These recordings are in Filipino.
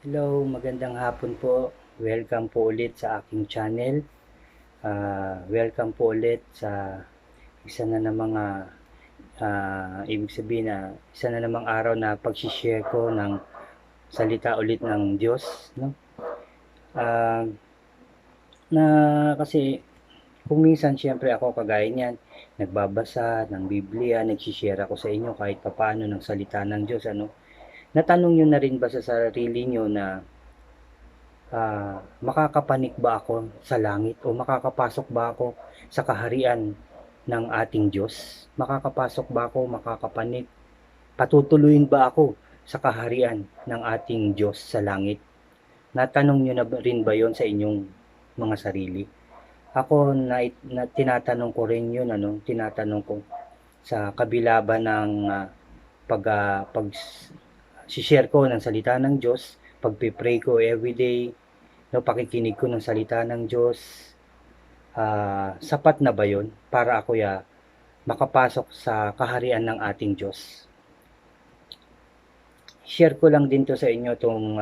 Hello, magandang hapon po. Welcome po ulit sa aking channel. Welcome po ulit sa isa na namang ibig sabihin na isa na namang araw na pag-share ko ng salita ulit ng Diyos, no? Ah, na kasi kung minsan siyempre ako kagaya niyan, nagbabasa ng Biblia, nag-share ako sa inyo kahit papaano ng salita ng Diyos, ano? Natanong niyo na rin ba sa sarili niyo na makakapanik ba ako sa langit o makakapasok ba ako sa kaharian ng ating Diyos? Makakapasok ba ako, makakapanik? Patutuloyin ba ako sa kaharian ng ating Diyos sa langit? Natanong nyo na rin ba yon sa inyong mga sarili? Ako na tinatanong ko rin yun, ano, tinatanong ko sa kabila ba ng pag share ko ng salita ng Diyos, pagpipray ko everyday, no, pakikinig ko ng salita ng Diyos, sapat na ba yun para ako makapasok sa kaharian ng ating Diyos? Share ko lang din to sa inyo tong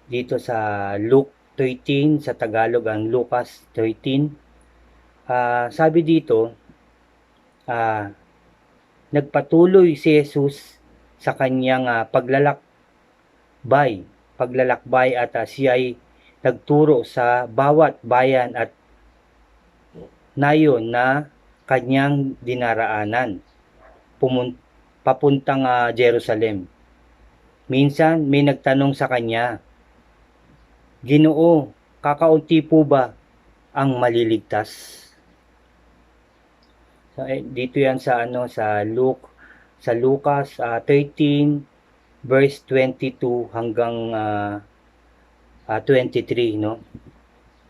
dito sa Luke 13, sa Tagalog ang Lucas 13. Sabi dito, uh, nagpatuloy si Jesus sa kanyang paglalakbay at siya ay nagturo sa bawat bayan at nayon na kanyang dinaraanan papuntang Jerusalem. Minsan may nagtanong sa kanya, Ginoo, kakaunti po ba ang maliligtas? So, dito yan sa sa Lucas 13 verse 22 hanggang 23, no?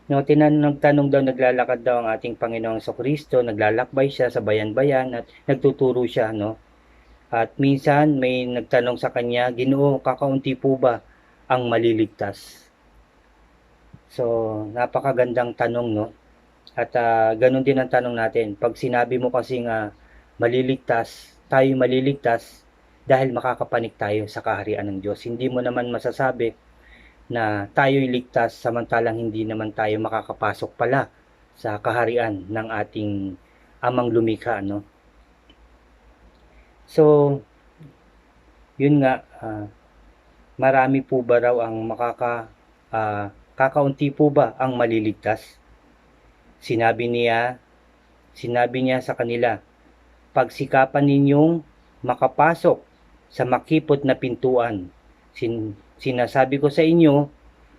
No, nagtanong daw, naglalakad daw ang ating Panginoong Kristo, naglalakbay siya sa bayan-bayan at nagtuturo siya, no? At minsan may nagtanong sa kanya, Ginoo, kakaunti po ba ang maliligtas? So, napakagandang tanong, no? At ganun din ang tanong natin. Pag sinabi mo kasing tayo maliligtas dahil makakapanik tayo sa kaharian ng Diyos. Hindi mo naman masasabi na tayo'y ligtas samantalang hindi naman tayo makakapasok pala sa kaharian ng ating amang lumikha, no? So, yun nga, marami po ba raw ang kakaunti po ba ang maliligtas? Sinabi niya sa kanila, pagsikapan ninyong makapasok sa makipot na pintuan. Sinasabi ko sa inyo,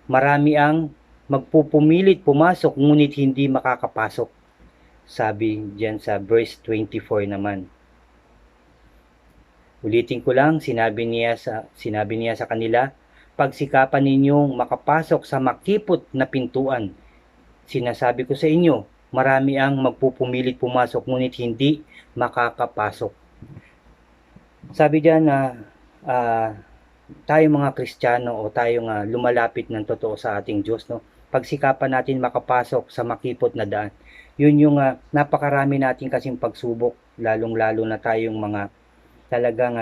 marami ang magpupumilit pumasok ngunit hindi makakapasok. Sabi diyan sa verse 24 naman. Ulitin ko lang, sinabi niya sa kanila, pagsikapan ninyong makapasok sa makipot na pintuan. Sinasabi ko sa inyo, marami ang magpupumilit pumasok ngunit hindi makakapasok. Sabi diyan na tayo mga Kristiyano o tayong lumalapit ng totoo sa ating Diyos, no? Pagsikapan natin makapasok sa makipot na daan. Yun yung napakarami natin kasing pagsubok, lalong-lalo na tayong mga talagang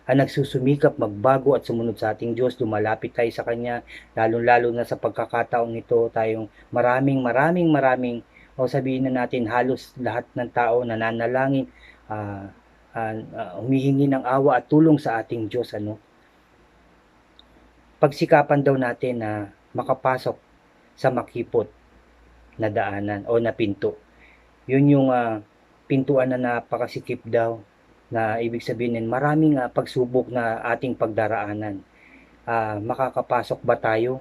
nagsusumikap magbago at sumunod sa ating Diyos, lumalapit tayo sa Kanya, lalong-lalo na sa pagkakataong ito, tayong maraming, o sabihin na natin halos lahat ng tao nananalangin, humihingi ng awa at tulong sa ating Diyos, ano? Pagsikapan daw natin na makapasok sa makipot na daanan o na pinto. Yun yung pintuan na napakasikip daw, na ibig sabihin maraming pagsubok na ating pagdaraanan. Makakapasok ba tayo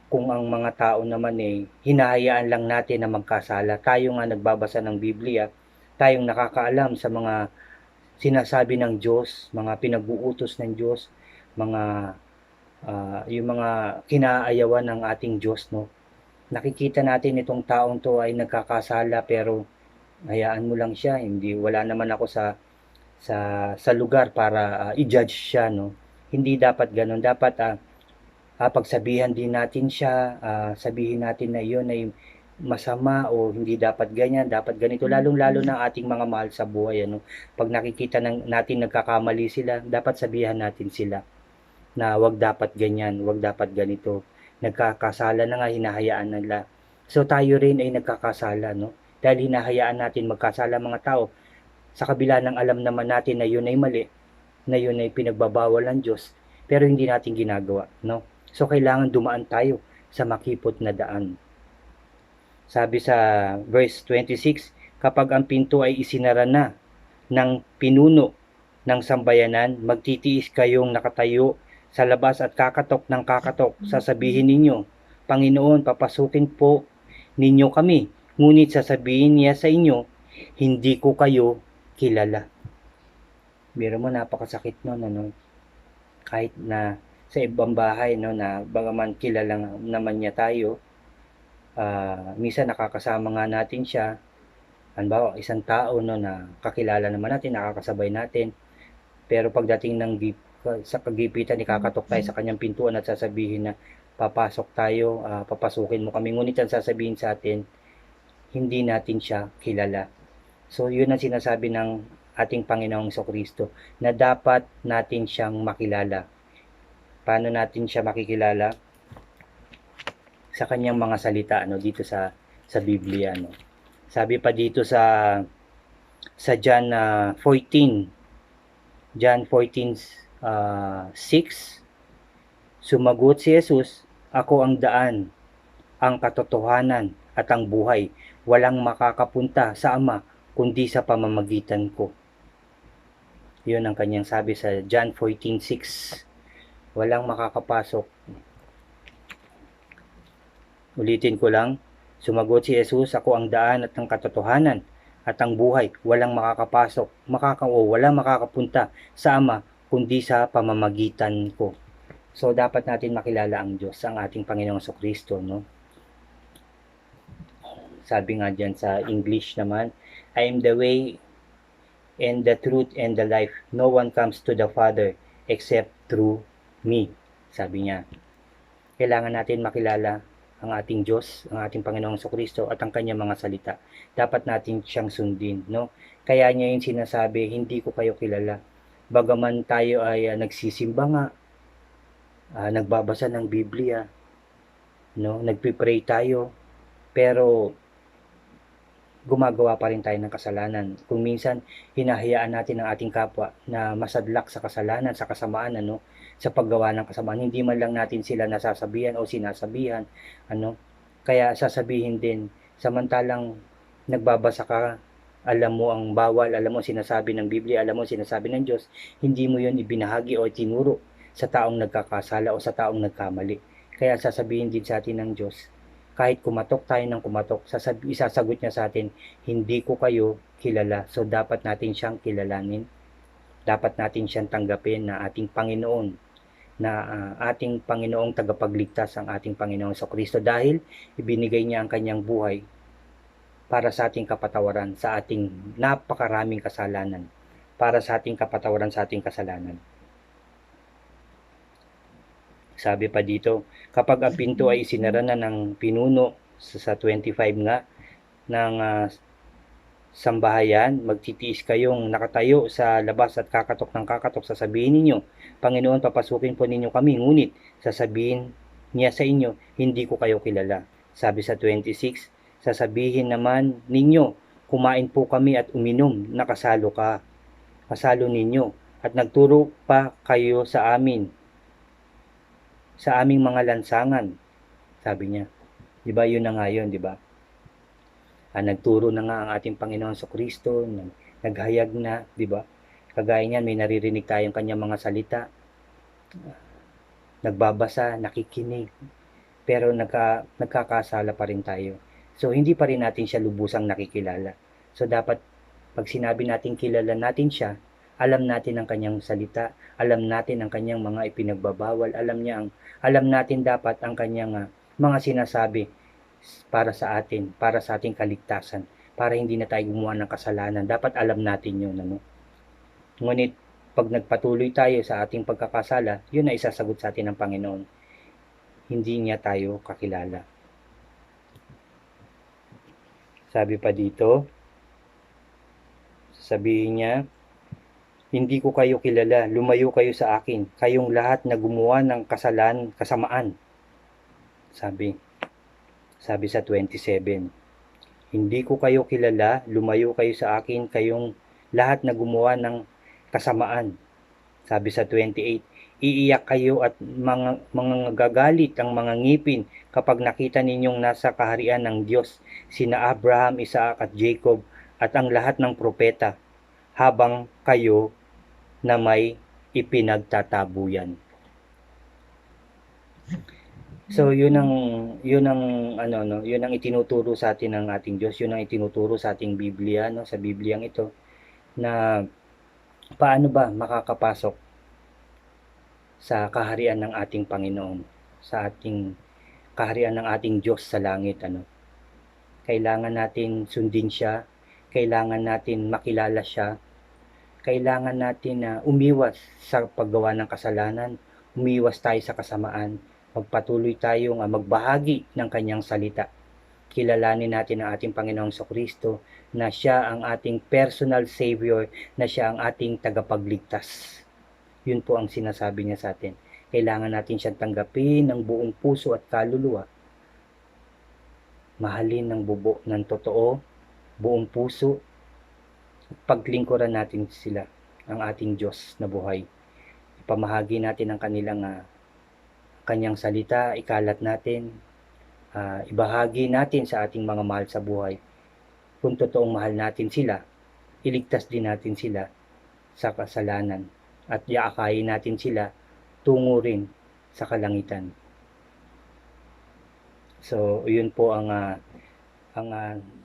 kung ang mga tao naman hinahayaan lang natin na magkasala? Tayo nga nagbabasa ng Biblia, tayong nakakaalam sa mga sinasabi ng Diyos, mga pinag-uutos ng Diyos, yung mga kinaayawan ng ating Diyos, no? Nakikita natin itong taong to ay nagkakasala pero hayaan mo lang siya, wala naman ako sa lugar para i-judge siya, no? Hindi dapat ganoon. Dapat pagsabihan din natin siya, sabihin natin na iyon ay masama o hindi dapat ganyan, dapat ganito, lalong-lalo na ating mga mahal sa buhay, ano. Pag nakikita natin nagkakamali sila, dapat sabihan natin sila. na wag dapat ganyan, wag dapat ganito. Nagkakasala na nga, hinahayaan nila. So tayo rin ay nagkakasala, no? Dahil hinahayaan natin magkasala mga tao, sa kabila ng alam naman natin na yun ay mali, na yun ay pinagbabawal ng Diyos, pero hindi natin ginagawa, no? So kailangan dumaan tayo sa makipot na daan. Sabi sa verse 26, kapag ang pinto ay isinara na ng pinuno ng sambayanan, magtitiis kayong nakatayo sa labas at kakatok ng kakatok. Sasabihin ninyo, Panginoon, papasukin po ninyo kami. Ngunit sasabihin niya sa inyo, hindi ko kayo kilala. Biro mo, napakasakit nun, ano? Kahit na sa ibang bahay, no, na bagaman kilala naman niya tayo, minsan nakakasama nga natin siya. Halimbawa, isang tao, no, na kakilala naman natin, nakakasabay natin, pero pagdating ng sa kagipitan, ikakatok tayo sa kanyang pintuan at sasabihin na papasok tayo, papasukin mo kami. Ngunit ang sasabihin sa atin, hindi natin siya kilala. So yun ang sinasabi ng ating Panginoong Kristo na dapat natin siyang makilala. Paano natin siya makikilala? Sa kanyang mga salita, ano, dito sa Biblia, no. Sabi pa dito sa John 14, John 14:6, sumagot si Jesus, ako ang daan, ang katotohanan at ang buhay. Walang makakapunta sa Ama kundi sa pamamagitan ko. Yun ang kanyang sabi sa John 14:6. Walang makakapasok. Ulitin ko lang, sumagot si Jesus, ako ang daan at ang katotohanan at ang buhay. Walang makakapasok, walang makakapunta sa Ama kundi sa pamamagitan ko. So dapat natin makilala ang Diyos, ang ating Panginoong Kristo, no? Sabi nga diyan sa English naman, I am the way and the truth and the life. No one comes to the Father except through me. Sabi niya. Kailangan natin makilala ang ating Diyos, ang ating Panginoong Kristo at ang kanyang mga salita. Dapat natin siyang sundin, no? Kaya niya yung sinasabi, hindi ko kayo kilala. Bagaman tayo ay nagsisimba nga, nagbabasa ng Biblia, no? Nagpipray tayo, pero gumagawa pa rin tayo ng kasalanan. Kung minsan hinahayaan natin ang ating kapwa na masadlak sa kasalanan, sa kasamaan, ano, sa paggawa ng kasamaan, hindi man lang natin sila nasasabihan o sinasabihan, ano, kaya sasabihin din, samantalang nagbabasa ka, alam mo ang bawal, alam mo sinasabi ng Biblia, alam mo sinasabi ng Diyos, hindi mo yun ibinahagi o tinuro sa taong nagkakasala o sa taong nagkamali. Kaya sasabihin din sa atin ng Diyos, kahit kumatok tayo ng kumatok, isasagot niya sa atin, hindi ko kayo kilala. So dapat natin siyang kilalanin. Dapat natin siyang tanggapin na ating Panginoon, na ating Panginoong tagapagligtas, ang ating Panginoong Kristo, dahil ibinigay niya ang kanyang buhay para sa ating kapatawaran, sa ating napakaraming kasalanan, para sa ating kapatawaran sa ating kasalanan. Sabi pa dito, kapag ang pinto ay isinara na ng pinuno, sa 25 nga, ng sambahayan, magtitiis kayong nakatayo sa labas at kakatok ng kakatok, sasabihin ninyo, Panginoon, papasukin po ninyo kami, ngunit sasabihin niya sa inyo, hindi ko kayo kilala. Sabi sa 26, sasabihin naman ninyo, kumain po kami at uminom, nakasalo ka, kasalo ninyo, at nagturo pa kayo sa amin, sa aming mga lansangan. Sabi niya, di ba yun na nga yun, di ba? Nagturo na nga ang ating Panginoon Kristo, naghayag na, di ba? Kagaya niyan, may naririnig tayong kanyang mga salita, nagbabasa, nakikinig, pero nagkakasala pa rin tayo. So hindi pa rin natin siya lubusang nakikilala. So dapat pag sinabi natin kilala natin siya, alam natin ang kanyang salita, alam natin ang kanyang mga ipinagbabawal, alam natin dapat ang kanyang mga sinasabi para sa atin, para sa ating kaligtasan, para hindi na tayo gumawa ng kasalanan. Dapat alam natin yun, ano? Ngunit pag nagpatuloy tayo sa ating pagkakasala, yun na isasagot sa atin ng Panginoon. Hindi niya tayo kakilala. Sabi pa dito, sabihin niya, Hindi ko kayo kilala, lumayo kayo sa akin, kayong lahat na gumawa ng kasamaan. Sabi sa 27. Hindi ko kayo kilala, lumayo kayo sa akin, kayong lahat na gumawa ng kasamaan. Sabi sa 28, iiyak kayo at mga gagalit ang mga ngipin kapag nakita ninyong nasa kaharian ng Diyos, sina Abraham, Isaac at Jacob at ang lahat ng propeta, habang kayo na may ipinagtatabuyan. So yun ang itinuturo sa atin ng ating Diyos, yun ang itinuturo sa ating Biblia, no, sa Bibliang ito, na paano ba makakapasok sa kaharian ng ating Panginoon, sa ating kaharian ng ating Diyos sa langit, ano. Kailangan natin sundin siya, kailangan natin makilala siya, kailangan natin na umiwas sa paggawa ng kasalanan, umiwas tayo sa kasamaan, magpatuloy tayong magbahagi ng kanyang salita. Kilalanin natin ang ating Panginoong Kristo na siya ang ating personal Savior, na siya ang ating tagapagligtas. Yun po ang sinasabi niya sa atin. Kailangan natin siyang tanggapin ng buong puso at kaluluwa. Mahalin ng ng totoo, buong puso, paglingkuran natin sila, ang ating Diyos na buhay. Ipamahagi natin ang kanyang salita, ikalat natin, ibahagi natin sa ating mga mahal sa buhay. Kung totoong mahal natin sila, iligtas din natin sila sa kasalanan at iaakayin natin sila tungo rin sa kalangitan. So, yun po ang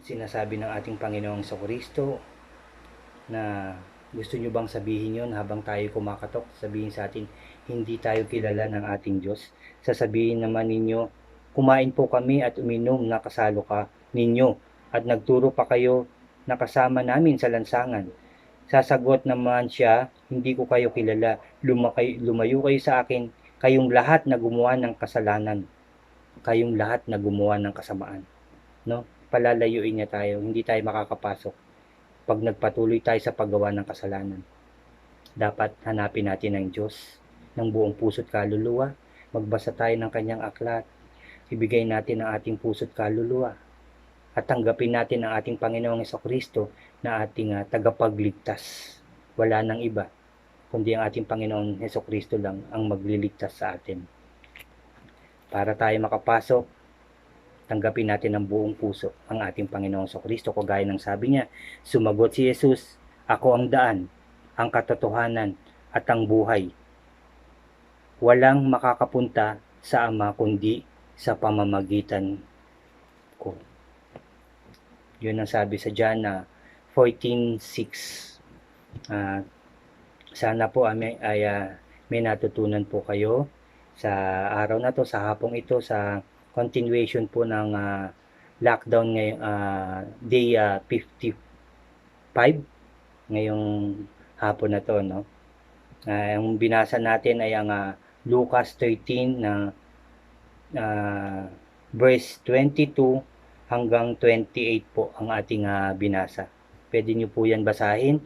sinasabi ng ating Panginoong Kristo, na gusto nyo bang sabihin yun habang tayo kumakatok? Sabihin sa atin, hindi tayo kilala ng ating Diyos. Sasabihin naman ninyo, kumain po kami at uminom na kasalo ka ninyo at nagturo pa kayo na kasama namin sa lansangan. Sasagot naman siya, hindi ko kayo kilala, lumayo kayo sa akin, kayong lahat na gumawa ng kasalanan, kayong lahat na gumawa ng kasamaan. No? Palalayuin niya tayo, hindi tayo makakapasok pag nagpatuloy tayo sa paggawa ng kasalanan. Dapat hanapin natin ang Diyos ng buong puso't kaluluwa, magbasa tayo ng kanyang aklat, ibigay natin ang ating puso't kaluluwa, at tanggapin natin ang ating Panginoong Kristo na ating tagapagligtas. Wala nang iba, kundi ang ating Panginoong Kristo lang ang magliligtas sa atin. Para tayo makapasok, tanggapin natin ng buong puso ang ating Panginoong Kristo. Kagaya ng sabi niya, sumagot si Jesus, ako ang daan, ang katotohanan at ang buhay. Walang makakapunta sa Ama kundi sa pamamagitan ko. Yun ang sabi sa John 14:6. Sana po may natutunan po kayo sa araw na to, sa hapong ito, sa continuation po ng lockdown ngayong day 55 ngayong hapon na to, no. Ang binasa natin ay ang Lucas 13 na verse 22 hanggang 28 po ang ating binasa. Pwede nyo po yan basahin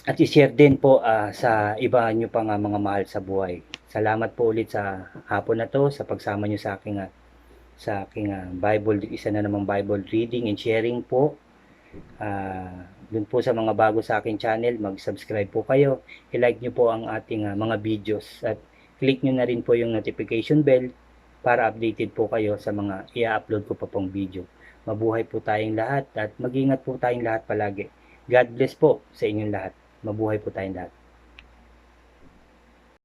at i-share din po sa iba nyo pang mga mahal sa buhay. Salamat po ulit sa hapon na to, sa pagsama nyo sa aking Bible, isa na namang Bible reading and sharing po. Dun po sa mga bago sa aking channel, mag-subscribe po kayo, i-like nyo po ang ating mga videos at click nyo na rin po yung notification bell para updated po kayo sa mga i-upload ko pa pong video. Mabuhay po tayong lahat at mag-ingat po tayong lahat palagi. God bless po sa inyong lahat. Mabuhay po tayong lahat.